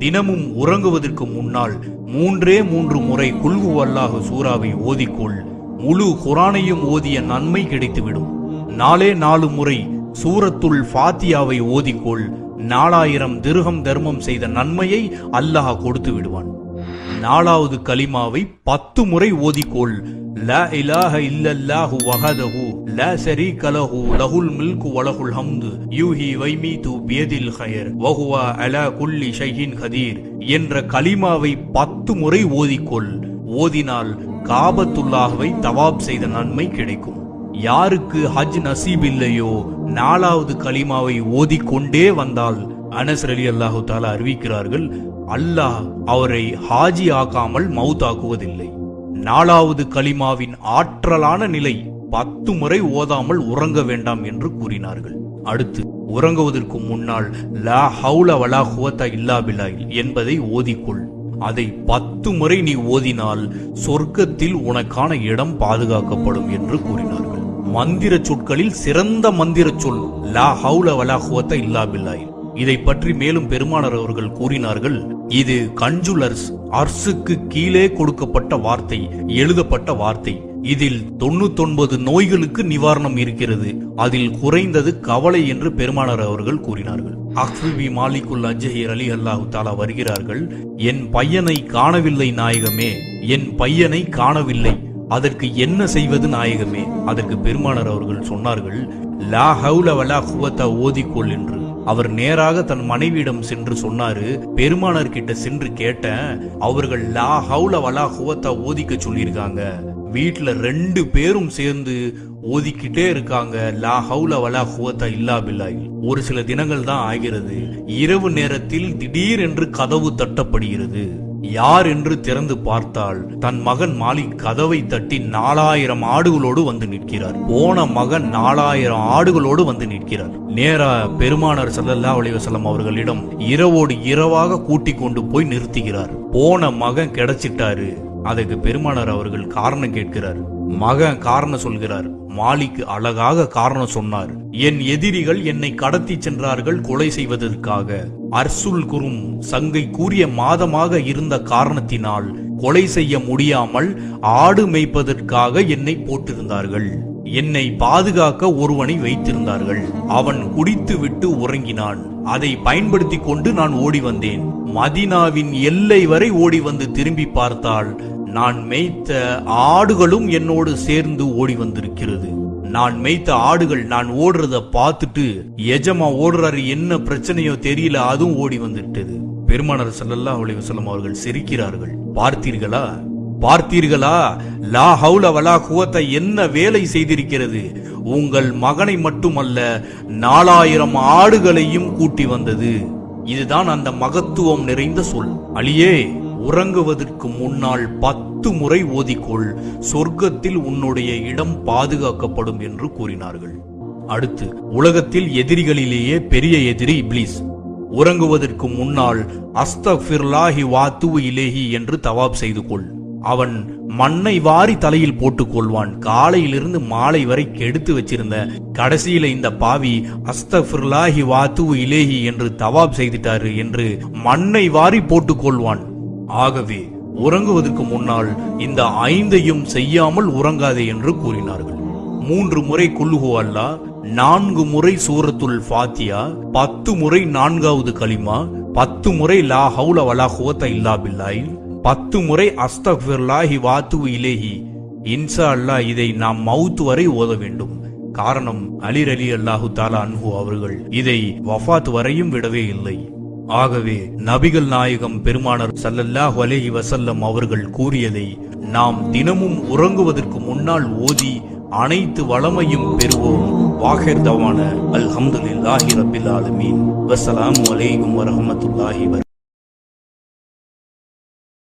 தினமும் உறங்குவதற்கு முன்னால் 3 முறை குல் ஹுவல்லாஹு சூராவை ஓதிக்கொள். முழு குர்ஆனையும் ஓதிய நன்மை கிடைத்துவிடும். 4 முறை சூரத்துல் ஃபாத்தியாவை ஓதிக்கொள். 4000 திர்ஹம் தர்மம் செய்த நன்மையை அல்லாஹ் கொடுத்து விடுவான். 4வது கலிமாவை 10 முறை ஓதிக்கொள். லா இலாஹ இல்லல்லாஹு வஹதஹு லா ஷரீக லஹு லஹுல் முல்கு வ லஹுல் ஹம்து யூஹி வ யுமீது பியதில் கைர் வ ஹுவ அலா குல்லி ஷைஇன் கதீர் என்ற கலிமாவை 10 முறை ஓதிக்கொள். ஓதினால் காபத்துல்லாஹ்வை தவாப் செய்த நன்மை கிடைக்கும். யாருக்கு ஹஜ் நசீப் இல்லையோ 4வது கலிமாவை ஓதிக்கொண்டே வந்தால் அனஸ் ரலியல்லாஹு தஆலா அறிவிக்கிறார்கள், அல்லாஹ் அவரை ஹாஜி ஆக்காமல் மௌத்தாக்குவதில்லை. 4வது கலிமாவின் ஆற்றலான நிலை 10 முறை ஓதாமல் உறங்க வேண்டாம் என்று கூறினார்கள். அடுத்து உறங்குவதற்கு முன்னால் லா ஹவுல வலா குவத்த இல்லா பில்லாஹ் என்பதை ஓதிக்கொள். அதை 10 முறை நீ ஓதினால் சொர்க்கத்தில் உனக்கான இடம் பாதுகாக்கப்படும் என்று கூறினார்கள். மந்திர சொற்களில் சிறந்த மந்திர சொல் லா ஹவுல வலா குவத்த இல்லா பில்லாஹ். இதை பற்றி மேலும் பெருமானார் அவர்கள் கூறினார்கள், இது கன்சுல் அர்சுக்கு கீழே கொடுக்கப்பட்ட வார்த்தை, எழுதப்பட்ட வார்த்தை. இதில் 99 நோய்களுக்கு நிவாரணம் இருக்கிறது. அதில் குறைந்தது கவலை என்று பெருமானார் அவர்கள் கூறினார்கள். அக்ஃபி மாலிகுல் அஜ்ஹர் அலி அல்லாஹு தஆலா வருகிறார்கள், என் பையனை காணவில்லை நாயகமே, என் பையனை காணவில்லை, அதற்கு என்ன செய்வது நாயகமே? அதற்கு பெருமானார் அவர்கள் சொன்னார்கள், லா ஹவுல வலா குவத்த ஓதிக்கொள் என்று. அவர் நேராக தன் மனைவியிடம் சென்று சொன்னாரு. பெருமானார் கிட்ட சென்று கேட்டேன், அவர்கள் லா ஹவுல வலா குவத்த ஓதிக்க சொல்லியிருக்காங்க. வீட்டுல 2 பேரும் சேர்ந்து ஓதிக்கிட்டே இருக்காங்க, லா ஹவுல வலா குவத்த இல்லா பில்லாஹ். ஒரு சில தினங்கள் தான் ஆகிறது. இரவு நேரத்தில் திடீரென்று கதவு தட்டப்படுகிறது. யார் என்று திறந்து பார்த்தால் தன் மகன் மாலிக் கதவை தட்டி 4000 ஆடுகளோடு வந்து நிற்கிறார். போன மகன் 4000 ஆடுகளோடு வந்து நிற்கிறார். நேரா பெருமானார் ஸல்லல்லாஹு அலைஹி வஸல்லம் அவர்களிடம் இரவோடு இரவாக கூட்டிக் கொண்டு போய் நிறுத்துகிறார். போன மகன் கிடைச்சிட்டாரு. அதுக்கு பெருமானார் அவர்கள் காரணம் கேட்கிறார். மகன் காரணம் சொல்கிறார். மாலிக் அழகாக காரணம் சொன்னார். என் எதிரிகள் என்னை கடத்தி சென்றார்கள் கொலை செய்வதற்காக. அர்சுல் குரும் சங்கை கூறிய மாதமாக இருந்த காரணத்தினால் கொலை செய்ய முடியாமல் ஆடு மேய்ப்பதற்காக என்னை போட்டிருந்தார்கள். என்னை பாதுகாக்க ஒருவனை வைத்திருந்தார்கள். அவன் குடித்து விட்டு உறங்கினான். அதை பயன்படுத்தி கொண்டு நான் ஓடி வந்தேன். மதீனாவின் எல்லை வரை ஓடி வந்து திரும்பி பார்த்தால் நான் மேய்த்த ஆடுகளும் என்னோடு சேர்ந்து ஓடி வந்திருக்கிறது. நான் மேய்த்த ஆடுகள் நான் ஓடுறத பார்த்துட்டு எஜமா ஓடுறாரு, என்ன பிரச்சனையோ தெரியல, அதுவும் ஓடி வந்துட்டது. பெருமானார் ஸல்லல்லாஹு அலைஹி வஸல்லம் அவர்கள் சிரிக்கிறார்கள். பார்த்தீர்களா லா ஹவுல வலா குவத்த என்ன வேலை செய்திருக்கிறது? உங்கள் மகனை மட்டுமல்ல 4000 ஆடுகளையும் கூட்டி வந்தது. இதுதான் அந்த மகத்துவம் நிறைந்த சொல். அலியே, உறங்குவதற்கு முன்னால் 10 முறை ஓதிக்கொள், சொர்க்கத்தில் உன்னுடைய இடம் பாதுகாக்கப்படும் என்று கூறினார்கள். அடுத்து உலகத்தில் எதிரிகளிலேயே பெரிய எதிரி இப்லீஸ். உறங்குவதற்கு முன்னால் அஸ்தக்ஃபிருல்லாஹி வ அத்தூபு இலைஹி என்று தவாப் செய்து கொள். அவன் மண்ணை வாரி தலையில் போட்டுக் கொள்வான். காலையிலிருந்து மாலை வரை கெடுத்து வச்சிருந்த கடைசியில இந்த பாவி அஸ்தக்ஃபிருல்லாஹி வ அத்தூபு இலைஹி என்று தவாப் செய்துட்டாரு என்று மண்ணை வாரி போட்டுக் கொள்வான். ஆகவே உறங்குவதற்கு முன்னால் இந்த 5ஐயும் செய்யாமல் உறங்காதே என்று கூறினார்கள். 3 முறை குல் ஹுவல்லாஹ், 4 முறை சூரத்துல் ஃபாத்தியா, 10 முறை 4வது கலிமா, 10 முறை லா ஹவுல வலா குவத்த இல்லா பில்லாஹ், 10 முறை அஸ்தக்ஃபிருல்லாஹி வ அத்தூபு இலைஹி. இன்ஷா அல்லாஹ் இதை நாம் மவுத் வரை ஓத வேண்டும். காரணம், அலி ரலியல்லாஹு தஆலா அன்ஹு அவர்கள் இதை வஃபாத் வரையும் விடவே இல்லை. ஆகவே நபிகள் நாயகம் பெருமானார் ஸல்லல்லாஹு அலைஹி வஸல்லம் அவர்கள் கூறியதை நாம் தினமும் உறங்குவதற்கு முன்னால் ஓதி அனைத்து வளமையும் பெறுவோம். வாஹிர் தவான அல்ஹம்துலில்லாஹி ரப்பில் ஆலமீன். வஸ்ஸலாமு அலைக்கும் வரஹ்மத்துல்லாஹி